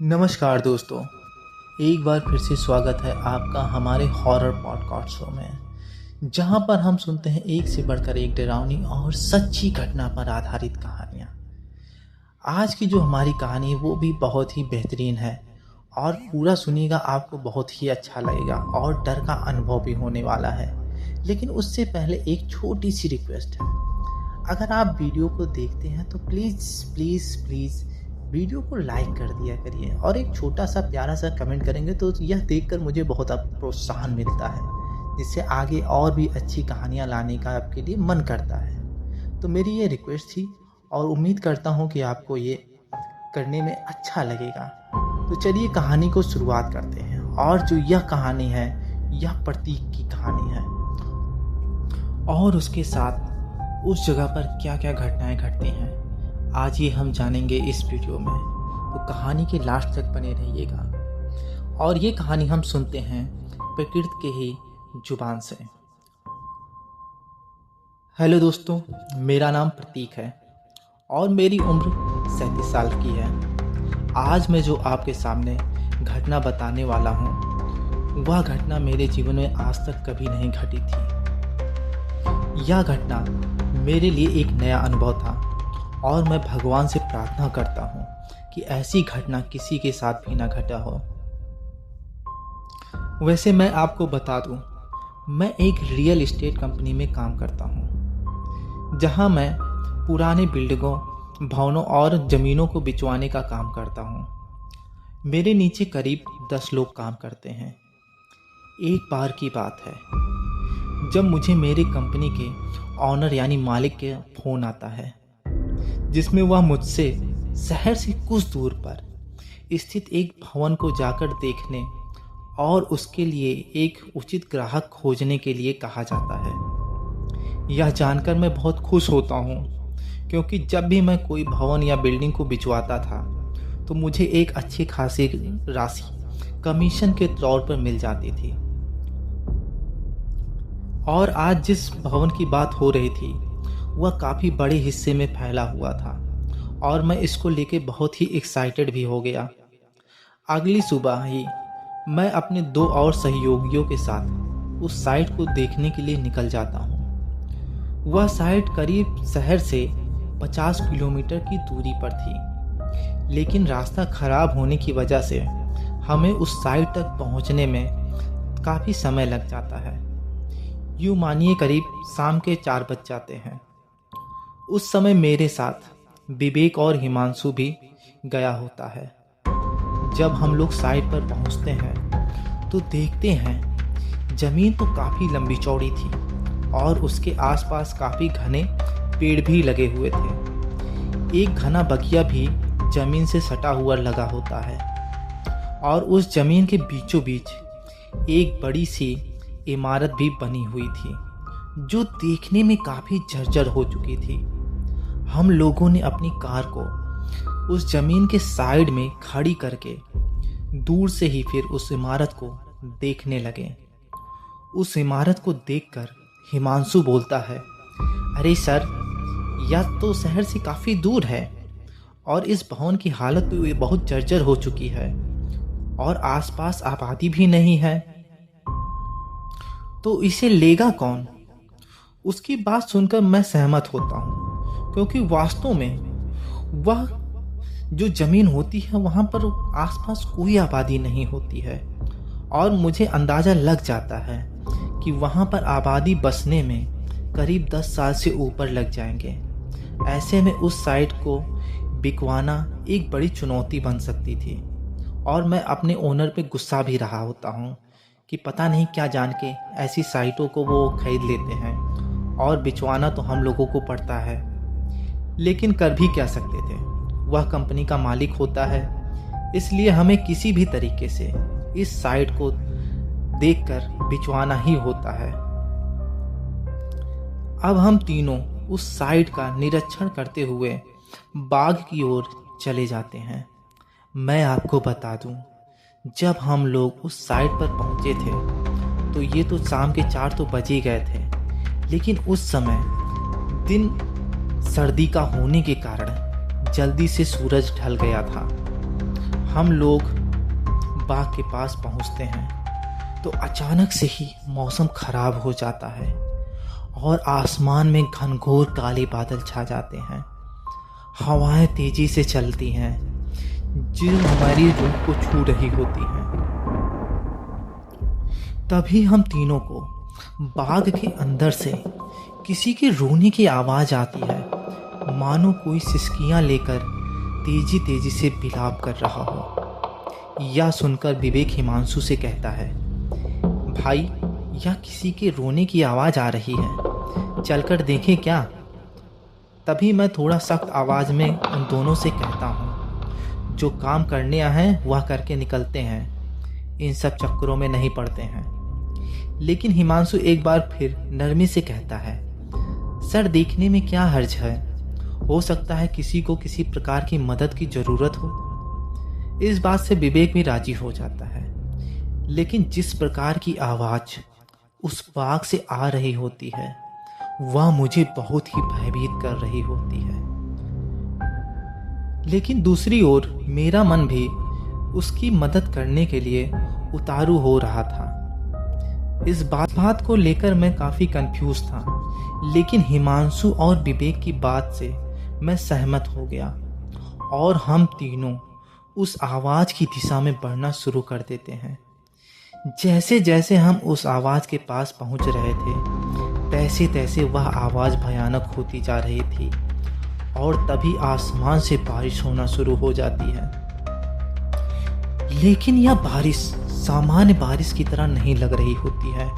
नमस्कार दोस्तों, एक बार फिर से स्वागत है आपका हमारे हॉरर पॉडकास्ट शो में, जहां पर हम सुनते हैं एक से बढ़कर एक डरावनी और सच्ची घटना पर आधारित कहानियां। आज की जो हमारी कहानी है वो भी बहुत ही बेहतरीन है और पूरा सुनिएगा, आपको बहुत ही अच्छा लगेगा और डर का अनुभव भी होने वाला है। लेकिन उससे पहले एक छोटी सी रिक्वेस्ट है, अगर आप वीडियो को देखते हैं तो प्लीज़ प्लीज़ प्लीज़ वीडियो को लाइक कर दिया करिए और एक छोटा सा प्यारा सा कमेंट करेंगे तो यह देखकर मुझे बहुत प्रोत्साहन मिलता है, जिससे आगे और भी अच्छी कहानियाँ लाने का आपके लिए मन करता है। तो मेरी ये रिक्वेस्ट थी और उम्मीद करता हूँ कि आपको ये करने में अच्छा लगेगा। तो चलिए कहानी को शुरुआत करते हैं। और जो यह कहानी है यह प्रतीक की कहानी है और उसके साथ उस जगह पर क्या क्या घटनाएं घटती हैं आज ये हम जानेंगे इस वीडियो में। तो कहानी के लास्ट तक बने रहिएगा। और ये कहानी हम सुनते हैं प्रकृति के ही जुबान से। हेलो दोस्तों, मेरा नाम प्रतीक है और मेरी उम्र 37 साल की है। आज मैं जो आपके सामने घटना बताने वाला हूँ वह घटना मेरे जीवन में आज तक कभी नहीं घटी थी। यह घटना मेरे लिए एक नया अनुभव था और मैं भगवान से प्रार्थना करता हूँ कि ऐसी घटना किसी के साथ भी ना घटा हो। वैसे मैं आपको बता दूँ, मैं एक रियल एस्टेट कंपनी में काम करता हूँ, जहाँ मैं पुराने बिल्डिंगों, भवनों और ज़मीनों को बिचवाने का काम करता हूँ। मेरे नीचे करीब 10 लोग काम करते हैं। एक बार की बात है जब मुझे मेरे कंपनी के ऑनर यानी मालिक के फ़ोन आता है, जिसमें वह मुझसे शहर से कुछ दूर पर स्थित एक भवन को जाकर देखने और उसके लिए एक उचित ग्राहक खोजने के लिए कहा जाता है। यह जानकर मैं बहुत खुश होता हूँ, क्योंकि जब भी मैं कोई भवन या बिल्डिंग को बिचवाता था तो मुझे एक अच्छी खासी राशि कमीशन के तौर पर मिल जाती थी। और आज जिस भवन की बात हो रही थी वह काफ़ी बड़े हिस्से में फैला हुआ था और मैं इसको लेके बहुत ही एक्साइटेड भी हो गया। अगली सुबह ही मैं अपने 2 और सहयोगियों के साथ उस साइट को देखने के लिए निकल जाता हूँ। वह साइट करीब शहर से 50 किलोमीटर की दूरी पर थी, लेकिन रास्ता खराब होने की वजह से हमें उस साइट तक पहुँचने में काफ़ी समय लग जाता है। यूँ मानिए करीब शाम के 4 बज जाते हैं। उस समय मेरे साथ विवेक और हिमांशु भी गया होता है। जब हम लोग साइट पर पहुंचते हैं तो देखते हैं ज़मीन तो काफ़ी लंबी चौड़ी थी और उसके आसपास काफ़ी घने पेड़ भी लगे हुए थे। एक घना बगिया भी ज़मीन से सटा हुआ लगा होता है और उस ज़मीन के बीचों बीच एक बड़ी सी इमारत भी बनी हुई थी, जो देखने में काफ़ी जर्जर हो चुकी थी। हम लोगों ने अपनी कार को उस ज़मीन के साइड में खड़ी करके दूर से ही फिर उस इमारत को देखने लगे। उस इमारत को देखकर हिमांशु बोलता है, अरे सर, यह तो शहर से काफ़ी दूर है और इस भवन की हालत तो बहुत जर्जर हो चुकी है और आसपास आबादी भी नहीं है, तो इसे लेगा कौन? उसकी बात सुनकर मैं सहमत होता हूँ, क्योंकि वास्तव में वह जो ज़मीन होती है वहाँ पर आसपास कोई आबादी नहीं होती है और मुझे अंदाज़ा लग जाता है कि वहाँ पर आबादी बसने में करीब 10 साल से ऊपर लग जाएंगे। ऐसे में उस साइट को बिकवाना एक बड़ी चुनौती बन सकती थी और मैं अपने ओनर पे गुस्सा भी रहा होता हूँ कि पता नहीं क्या जान के ऐसी साइटों को वो खरीद लेते हैं और बिचवाना तो हम लोगों को पड़ता है। लेकिन कर भी क्या सकते थे, वह कंपनी का मालिक होता है, इसलिए हमें किसी भी तरीके से इस साइट को देखकर बिचवाना ही होता है। अब हम तीनों उस साइट का निरीक्षण करते हुए बाग की ओर चले जाते हैं। मैं आपको बता दूं, जब हम लोग उस साइट पर पहुंचे थे तो ये तो शाम के 4 तो बज ही गए थे, लेकिन उस समय दिन सर्दी का होने के कारण जल्दी से सूरज ढल गया था। हम लोग बाग के पास पहुंचते हैं तो अचानक से ही मौसम खराब हो जाता है और आसमान में घनघोर काले बादल छा जाते हैं। हवाएं तेजी से चलती हैं जो हमारी रूह को छू रही होती हैं। तभी हम तीनों को बाग के अंदर से किसी के रोने की आवाज़ आती है, मानो कोई सिसकियां लेकर तेजी तेजी से बिलाप कर रहा हो। यह सुनकर विवेक हिमांशु से कहता है, भाई यह किसी के रोने की आवाज़ आ रही है, चलकर देखें क्या। तभी मैं थोड़ा सख्त आवाज़ में उन दोनों से कहता हूँ, जो काम करने आए हैं वह करके निकलते हैं, इन सब चक्करों में नहीं पड़ते हैं। लेकिन हिमांशु एक बार फिर नरमी से कहता है, सर देखने में क्या हर्ज है, हो सकता है किसी को किसी प्रकार की मदद की ज़रूरत हो। इस बात से विवेक भी राजी हो जाता है। लेकिन जिस प्रकार की आवाज़ उस बाग से आ रही होती है वह मुझे बहुत ही भयभीत कर रही होती है। लेकिन दूसरी ओर मेरा मन भी उसकी मदद करने के लिए उतारू हो रहा था। इस बात को लेकर मैं काफ़ी कंफ्यूज था, लेकिन हिमांशु और विवेक की बात से मैं सहमत हो गया और हम तीनों उस आवाज़ की दिशा में बढ़ना शुरू कर देते हैं। जैसे जैसे हम उस आवाज़ के पास पहुंच रहे थे तैसे तैसे वह आवाज़ भयानक होती जा रही थी और तभी आसमान से बारिश होना शुरू हो जाती है। लेकिन यह बारिश सामान्य बारिश की तरह नहीं लग रही होती है,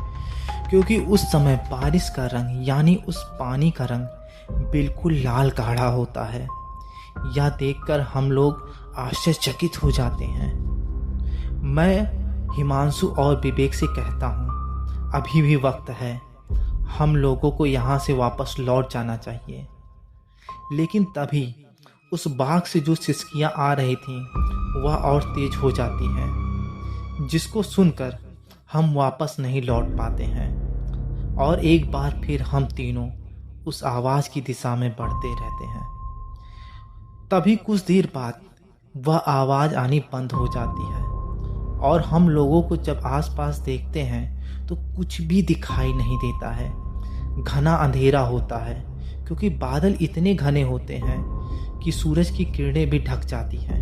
क्योंकि उस समय बारिश का रंग यानी उस पानी का रंग बिल्कुल लाल गाढ़ा होता है। यह देखकर हम लोग आश्चर्यचकित हो जाते हैं। मैं हिमांशु और विवेक से कहता हूँ, अभी भी वक्त है, हम लोगों को यहाँ से वापस लौट जाना चाहिए। लेकिन तभी उस बाग से जो सिसकियाँ आ रही थीं वह और तेज हो जाती हैं, जिसको सुनकर हम वापस नहीं लौट पाते हैं और एक बार फिर हम तीनों उस आवाज़ की दिशा में बढ़ते रहते हैं। तभी कुछ देर बाद वह आवाज़ आनी बंद हो जाती है और हम लोगों को जब आसपास देखते हैं तो कुछ भी दिखाई नहीं देता है। घना अंधेरा होता है क्योंकि बादल इतने घने होते हैं कि सूरज की किरणें भी ढक जाती हैं।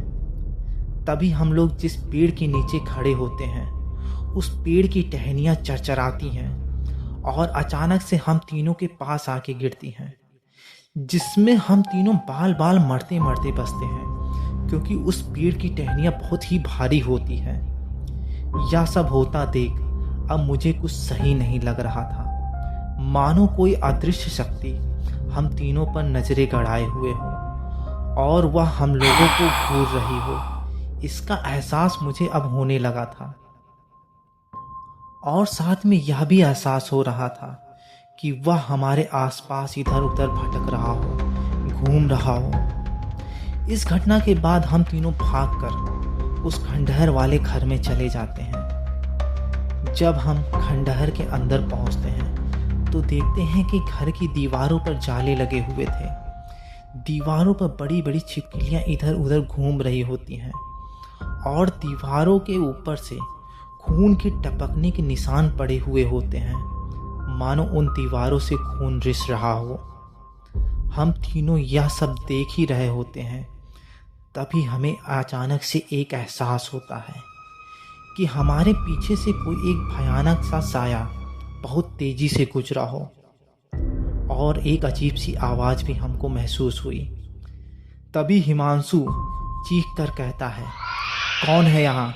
तभी हम लोग जिस पेड़ के नीचे खड़े होते हैं उस पेड़ की टहनियाँ चरचराती हैं और अचानक से हम तीनों के पास आके गिरती हैं, जिसमें हम तीनों बाल बाल मरते मरते बचते हैं, क्योंकि उस पेड़ की टहनियाँ बहुत ही भारी होती हैं। यह सब होता देख अब मुझे कुछ सही नहीं लग रहा था, मानो कोई अदृश्य शक्ति हम तीनों पर नजरें गड़ाए हुए हो और वह हम लोगों को घूर रही हो। इसका एहसास मुझे अब होने लगा था और साथ में यह भी एहसास हो रहा था कि वह हमारे आसपास इधर उधर भटक रहा हो, घूम रहा हो। इस घटना के बाद हम तीनों भागकर उस खंडहर वाले घर में चले जाते हैं। जब हम खंडहर के अंदर पहुंचते हैं तो देखते हैं कि घर की दीवारों पर जाले लगे हुए थे। दीवारों पर बड़ी बड़ी छिपकलियां इधर उधर घूम रही होती हैं और दीवारों के ऊपर से खून के टपकने के निशान पड़े हुए होते हैं, मानो उन दीवारों से खून रिस रहा हो। हम तीनों यह सब देख ही रहे होते हैं। तभी हमें अचानक से एक एहसास होता है कि हमारे पीछे से कोई एक भयानक सा साया बहुत तेजी से गुजरा हो और एक अजीब सी आवाज़ भी हमको महसूस हुई। तभी हिमांशु चीख कर कहता है, कौन है यहाँ।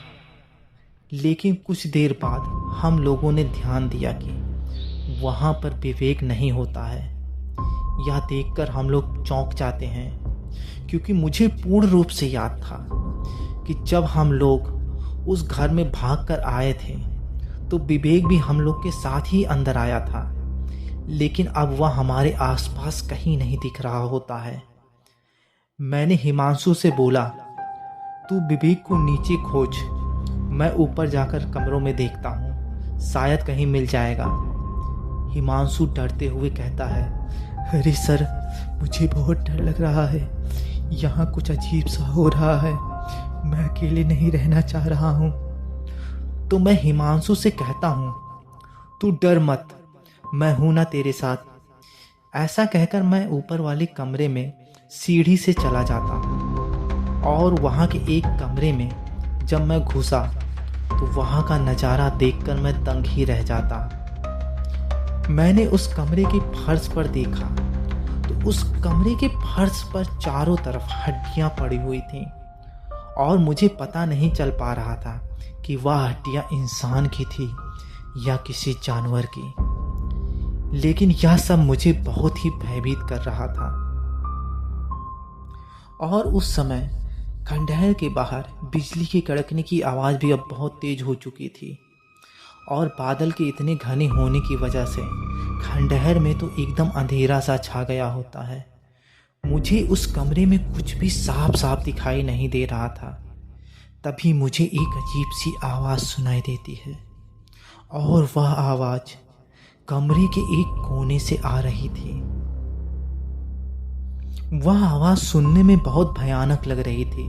लेकिन कुछ देर बाद हम लोगों ने ध्यान दिया कि वहाँ पर विवेक नहीं होता है। यह देखकर हम लोग चौंक जाते हैं, क्योंकि मुझे पूर्ण रूप से याद था कि जब हम लोग उस घर में भागकर आए थे तो विवेक भी हम लोग के साथ ही अंदर आया था, लेकिन अब वह हमारे आसपास कहीं नहीं दिख रहा होता है। मैंने हिमांशु से बोला, तू विवेक को नीचे खोज, मैं ऊपर जाकर कमरों में देखता हूँ, शायद कहीं मिल जाएगा। हिमांशु डरते हुए कहता है, अरे सर, मुझे बहुत डर लग रहा है, यहाँ कुछ अजीब सा हो रहा है, मैं अकेले नहीं रहना चाह रहा हूँ। तो मैं हिमांशु से कहता हूँ, तू डर मत, मैं हूं ना तेरे साथ। ऐसा कहकर मैं ऊपर वाले कमरे में सीढ़ी से चला जाता हूँ और वहाँ के एक कमरे में जब मैं घुसा तो वहाँ का नज़ारा देखकर मैं दंग ही रह जाता। मैंने उस कमरे के फर्श पर देखा तो उस कमरे के फर्श पर चारों तरफ हड्डियां पड़ी हुई थीं और मुझे पता नहीं चल पा रहा था कि वह हड्डियां इंसान की थी या किसी जानवर की। लेकिन यह सब मुझे बहुत ही भयभीत कर रहा था। और उस समय खंडहर के बाहर बिजली के कड़कने की आवाज़ भी अब बहुत तेज हो चुकी थी और बादल के इतने घने होने की वजह से खंडहर में तो एकदम अंधेरा सा छा गया होता है। मुझे उस कमरे में कुछ भी साफ साफ दिखाई नहीं दे रहा था। तभी मुझे एक अजीब सी आवाज़ सुनाई देती है और वह आवाज़ कमरे के एक कोने से आ रही थी। वह आवाज़ सुनने में बहुत भयानक लग रही थी।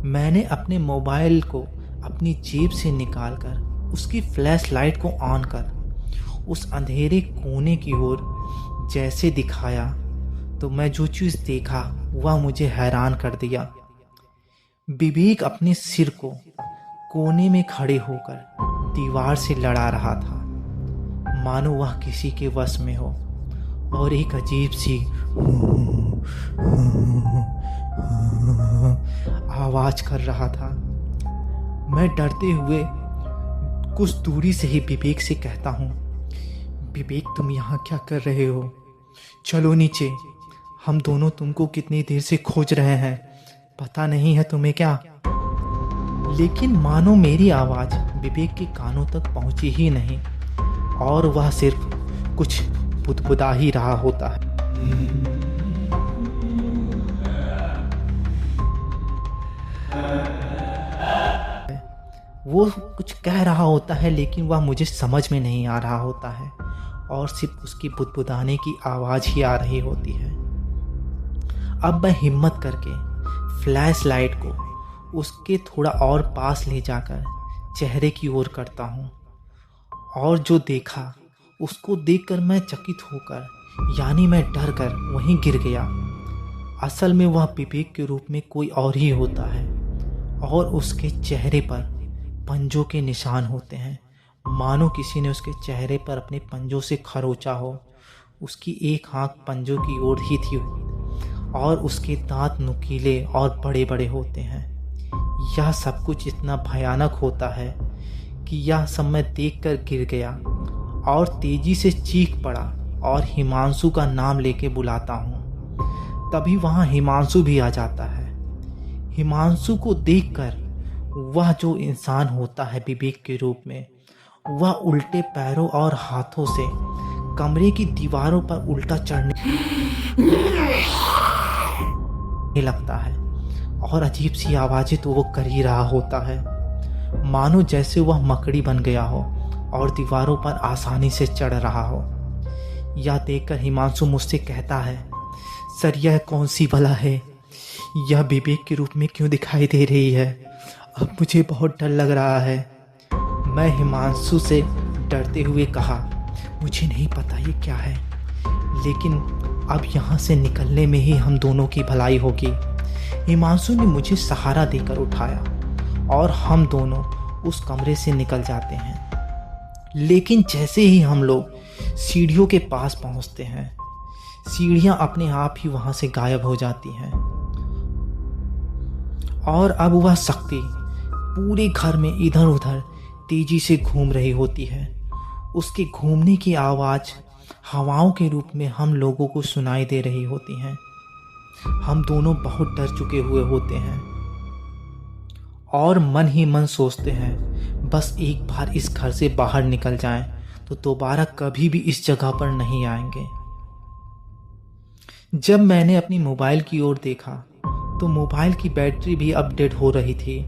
मैंने अपने मोबाइल को अपनी जेब से निकालकर उसकी फ्लैश लाइट को ऑन कर उस अंधेरे कोने की ओर जैसे दिखाया तो मैं जो चीज़ देखा वह मुझे हैरान कर दिया। विवेक अपने सिर को कोने में खड़े होकर दीवार से लड़ा रहा था, मानो वह किसी के वश में हो, और एक अजीब सी आवाज़ कर रहा था। मैं डरते हुए कुछ दूरी से ही विवेक से कहता हूँ, विवेक तुम यहाँ क्या कर रहे हो? चलो नीचे, हम दोनों तुमको कितनी देर से खोज रहे हैं, पता नहीं है तुम्हें क्या? लेकिन मानो मेरी आवाज़ विवेक के कानों तक पहुँची ही नहीं और वह सिर्फ कुछ बुदबुदा ही रहा होता है। वो कुछ कह रहा होता है लेकिन वह मुझे समझ में नहीं आ रहा होता है और सिर्फ उसकी बुदबुदाने की आवाज़ ही आ रही होती है। अब मैं हिम्मत करके फ्लैश लाइट को उसके थोड़ा और पास ले जाकर चेहरे की ओर करता हूँ और जो देखा उसको देखकर मैं चकित होकर, यानी मैं डर कर वहीं गिर गया। असल में वह विवेक के रूप में कोई और ही होता है और उसके चेहरे पर पंजों के निशान होते हैं, मानो किसी ने उसके चेहरे पर अपने पंजों से खरोचा हो। उसकी एक आंख पंजों की ओर ही थी और उसके दांत नुकीले और बड़े बड़े होते हैं। यह सब कुछ इतना भयानक होता है कि यह सब मैं देखकर गिर गया और तेजी से चीख पड़ा और हिमांशु का नाम लेके बुलाता हूँ। तभी वहाँ हिमांशु भी आ जाता है। हिमांशु को देखकर वह जो इंसान होता है विवेक के रूप में, वह उल्टे पैरों और हाथों से कमरे की दीवारों पर उल्टा चढ़ने लगता है और अजीब सी आवाज़ें तो वो कर ही रहा होता है, मानो जैसे वह मकड़ी बन गया हो और दीवारों पर आसानी से चढ़ रहा हो। यह देखकर हिमांशु मुझसे कहता है, सर यह कौन सी बला है? यह विवेक के रूप में क्यों दिखाई दे रही है? अब मुझे बहुत डर लग रहा है। मैं हिमांशु से डरते हुए कहा, मुझे नहीं पता ये क्या है, लेकिन अब यहाँ से निकलने में ही हम दोनों की भलाई होगी। हिमांशु ने मुझे सहारा देकर उठाया और हम दोनों उस कमरे से निकल जाते हैं। लेकिन जैसे ही हम लोग सीढ़ियों के पास पहुँचते हैं, सीढ़ियाँ अपने आप ही वहाँ से गायब हो जाती हैं और अब वह शक्ति पूरे घर में इधर उधर तेजी से घूम रही होती है। उसके घूमने की आवाज़ हवाओं के रूप में हम लोगों को सुनाई दे रही होती हैं। हम दोनों बहुत डर चुके हुए होते हैं और मन ही मन सोचते हैं, बस एक बार इस घर से बाहर निकल जाएं तो दोबारा कभी भी इस जगह पर नहीं आएंगे। जब मैंने अपनी मोबाइल की ओर देखा तो मोबाइल की बैटरी भी अपडेट हो रही थी,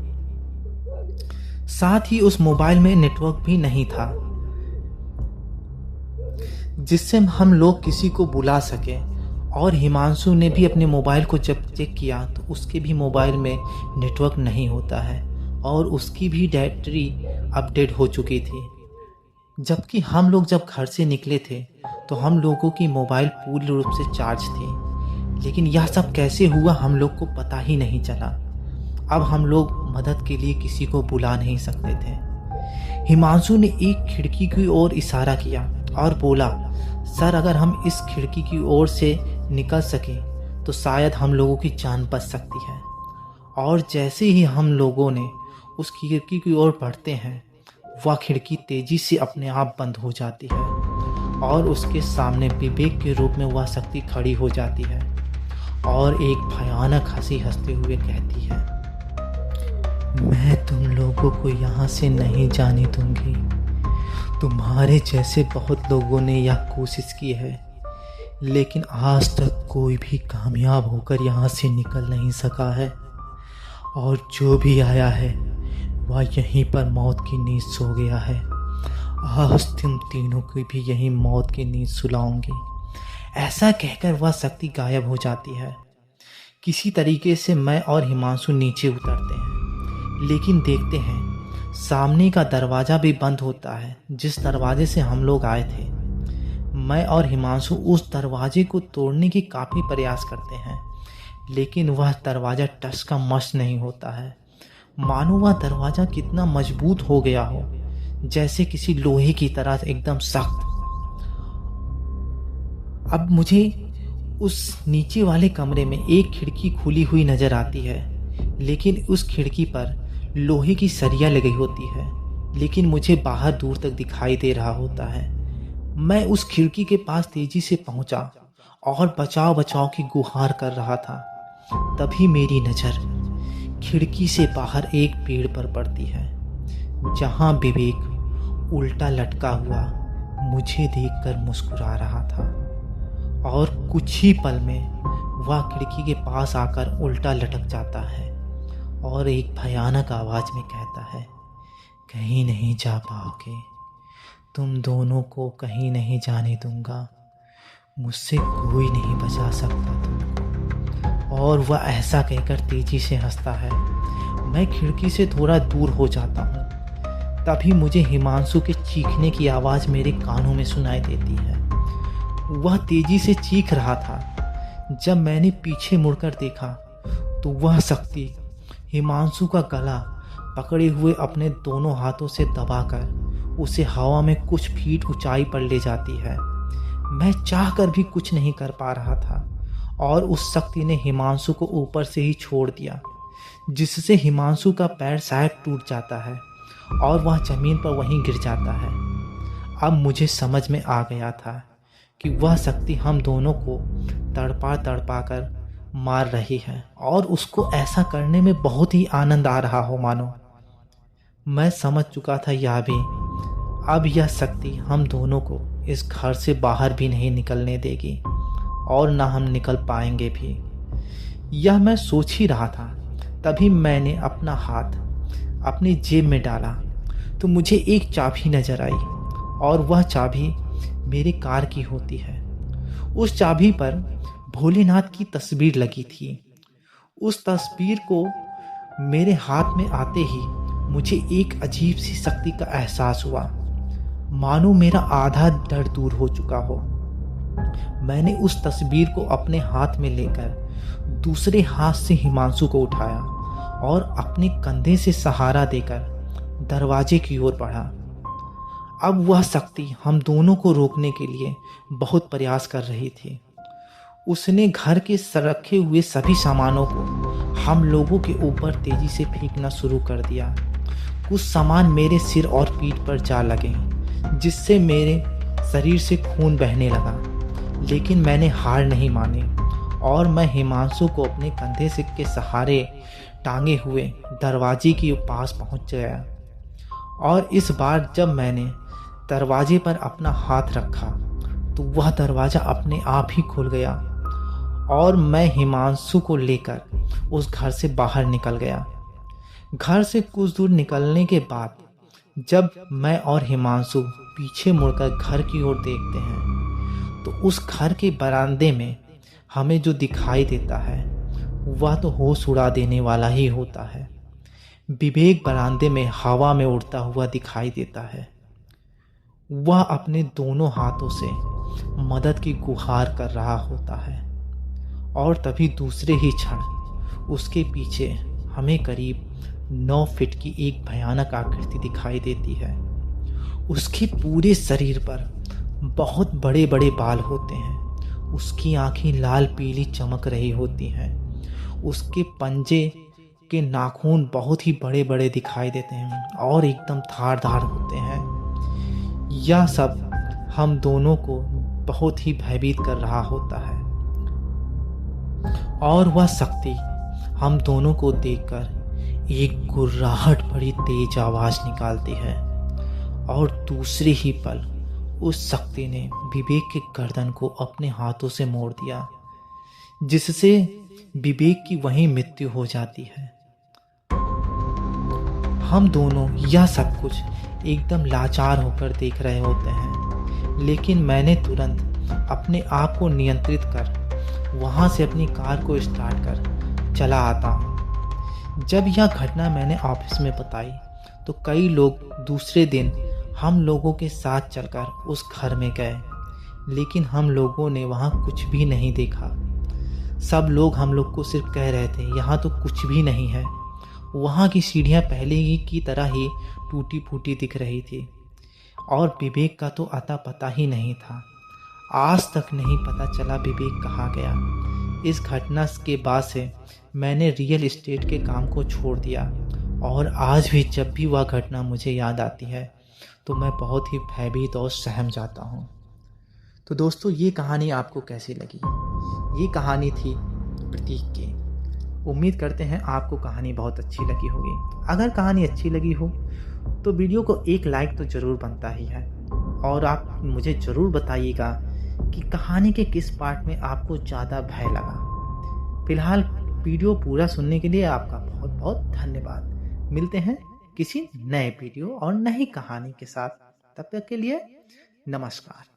साथ ही उस मोबाइल में नेटवर्क भी नहीं था जिससे हम लोग किसी को बुला सकें और हिमांशु ने भी अपने मोबाइल को जब चेक किया तो उसके भी मोबाइल में नेटवर्क नहीं होता है और उसकी भी बैटरी अपडेट हो चुकी थी। जबकि हम लोग जब घर से निकले थे तो हम लोगों की मोबाइल पूर्ण रूप से चार्ज थी, लेकिन यह सब कैसे हुआ हम लोग को पता ही नहीं चला। अब हम लोग मदद के लिए किसी को बुला नहीं सकते थे। हिमांशु ने एक खिड़की की ओर इशारा किया और बोला, सर अगर हम इस खिड़की की ओर से निकल सके तो शायद हम लोगों की जान बच सकती है। और जैसे ही हम लोगों ने उस खिड़की की ओर बढ़ते हैं वह खिड़की तेजी से अपने आप बंद हो जाती है और उसके सामने विवेक के रूप में वह शक्ति खड़ी हो जाती है और एक भयानक हंसी हंसते हुए कहती है, मैं तुम लोगों को यहाँ से नहीं जाने दूंगी। तुम्हारे जैसे बहुत लोगों ने यह कोशिश की है लेकिन आज तक कोई भी कामयाब होकर यहाँ से निकल नहीं सका है और जो भी आया है वह यहीं पर मौत की नींद सो गया है। आज तुम तीनों की भी यही मौत की नींद सुलाऊंगी। ऐसा कहकर वह शक्ति गायब हो जाती है। किसी तरीके से मैं और हिमांशु नीचे उतरते हैं, लेकिन देखते हैं सामने का दरवाज़ा भी बंद होता है जिस दरवाजे से हम लोग आए थे। मैं और हिमांशु उस दरवाजे को तोड़ने की काफ़ी प्रयास करते हैं, लेकिन वह दरवाज़ा टस का मस नहीं होता है। मानो वह दरवाज़ा कितना मजबूत हो गया हो, जैसे किसी लोहे की तरह एकदम सख्त। अब मुझे उस नीचे वाले कमरे में एक खिड़की खुली हुई नज़र आती है, लेकिन उस खिड़की पर लोहे की सरिया लगी होती है, लेकिन मुझे बाहर दूर तक दिखाई दे रहा होता है। मैं उस खिड़की के पास तेजी से पहुंचा और बचाव बचाव की गुहार कर रहा था। तभी मेरी नज़र खिड़की से बाहर एक पेड़ पर पड़ती है, जहां विवेक उल्टा लटका हुआ मुझे देखकर मुस्कुरा रहा था और कुछ ही पल में वह खिड़की के पास आकर उल्टा लटक जाता है और एक भयानक आवाज़ में कहता है, कहीं नहीं जा पाओगे, तुम दोनों को कहीं नहीं जाने दूंगा, मुझसे कोई नहीं बचा सकता तुमको। और वह ऐसा कहकर तेजी से हंसता है। मैं खिड़की से थोड़ा दूर हो जाता हूँ। तभी मुझे हिमांशु के चीखने की आवाज़ मेरे कानों में सुनाई देती है। वह तेजी से चीख रहा था। जब मैंने पीछे मुड़कर देखा तो वह शक्ति हिमांशु का गला पकड़े हुए अपने दोनों हाथों से दबाकर उसे हवा में कुछ फीट ऊंचाई पर ले जाती है। मैं चाहकर भी कुछ नहीं कर पा रहा था और उस शक्ति ने हिमांशु को ऊपर से ही छोड़ दिया, जिससे हिमांशु का पैर शायद टूट जाता है और वह जमीन पर वहीं गिर जाता है। अब मुझे समझ में आ गया था कि वह शक्ति हम दोनों को तड़पा तड़पा कर मार रही है और उसको ऐसा करने में बहुत ही आनंद आ रहा हो मानो। मैं समझ चुका था यह भी, अब यह शक्ति हम दोनों को इस घर से बाहर भी नहीं निकलने देगी और ना हम निकल पाएंगे भी। यह मैं सोच ही रहा था, तभी मैंने अपना हाथ अपनी जेब में डाला तो मुझे एक चाबी नजर आई और वह चाबी मेरे कार की होती है। उस चाबी पर भोलेनाथ की तस्वीर लगी थी। उस तस्वीर को मेरे हाथ में आते ही मुझे एक अजीब सी शक्ति का एहसास हुआ, मानो मेरा आधा डर दूर हो चुका हो। मैंने उस तस्वीर को अपने हाथ में लेकर दूसरे हाथ से हिमांशु को उठाया और अपने कंधे से सहारा देकर दरवाजे की ओर बढ़ा। अब वह शक्ति हम दोनों को रोकने के लिए बहुत प्रयास कर रही थी। उसने घर के रखे हुए सभी सामानों को हम लोगों के ऊपर तेजी से फेंकना शुरू कर दिया। कुछ सामान मेरे सिर और पीठ पर जा लगे, जिससे मेरे शरीर से खून बहने लगा, लेकिन मैंने हार नहीं मानी और मैं हिमांशु को अपने कंधे से के सहारे टांगे हुए दरवाजे के पास पहुंच गया। और इस बार जब मैंने दरवाजे पर अपना हाथ रखा तो वह दरवाज़ा अपने आप ही खुल गया और मैं हिमांशु को लेकर उस घर से बाहर निकल गया। घर से कुछ दूर निकलने के बाद जब मैं और हिमांशु पीछे मुड़कर घर की ओर देखते हैं तो उस घर के बरामदे में हमें जो दिखाई देता है वह तो होश उड़ा देने वाला ही होता है। विवेक बरामदे में हवा में उड़ता हुआ दिखाई देता है। वह अपने दोनों हाथों से मदद की गुहार कर रहा होता है और तभी दूसरे ही क्षण उसके पीछे हमें करीब 9 फीट की एक भयानक आकृति दिखाई देती है। उसके पूरे शरीर पर बहुत बड़े बड़े बाल होते हैं। उसकी आंखें लाल पीली चमक रही होती हैं। उसके पंजे के नाखून बहुत ही बड़े बड़े दिखाई देते हैं और एकदम धारदार होते हैं। यह सब हम दोनों को बहुत ही भयभीत कर रहा होता है और वह शक्ति हम दोनों को देखकर एक गुर्राहट भरी तेज आवाज निकालती है और दूसरे ही पल उस शक्ति ने विवेक के गर्दन को अपने हाथों से मोड़ दिया, जिससे विवेक की वहीं मृत्यु हो जाती है। हम दोनों यह सब कुछ एकदम लाचार होकर देख रहे होते हैं, लेकिन मैंने तुरंत अपने आप को नियंत्रित कर वहां से अपनी कार को स्टार्ट कर चला आता हूँ। जब यह घटना मैंने ऑफिस में बताई तो कई लोग दूसरे दिन हम लोगों के साथ चलकर उस घर में गए, लेकिन हम लोगों ने वहाँ कुछ भी नहीं देखा। सब लोग हम लोग को सिर्फ कह रहे थे यहाँ तो कुछ भी नहीं है। वहाँ की सीढ़ियाँ पहले ही की तरह ही टूटी फूटी दिख रही थी और विवेक का तो अता पता ही नहीं था। आज तक नहीं पता चला विवेक कहाँ गया। इस घटना के बाद से मैंने रियल एस्टेट के काम को छोड़ दिया और आज भी जब भी वह घटना मुझे याद आती है तो मैं बहुत ही भयभीत और सहम जाता हूँ। तो दोस्तों, ये कहानी आपको कैसी लगी? ये कहानी थी प्रतीक की। उम्मीद करते हैं आपको कहानी बहुत अच्छी लगी होगी। अगर कहानी अच्छी लगी हो तो वीडियो को एक लाइक तो ज़रूर बनता ही है और आप मुझे ज़रूर बताइएगा कि कहानी के किस पार्ट में आपको ज़्यादा भय लगा। फिलहाल वीडियो पूरा सुनने के लिए आपका बहुत बहुत धन्यवाद। मिलते हैं किसी नए वीडियो और नई कहानी के साथ। तब तक के लिए नमस्कार।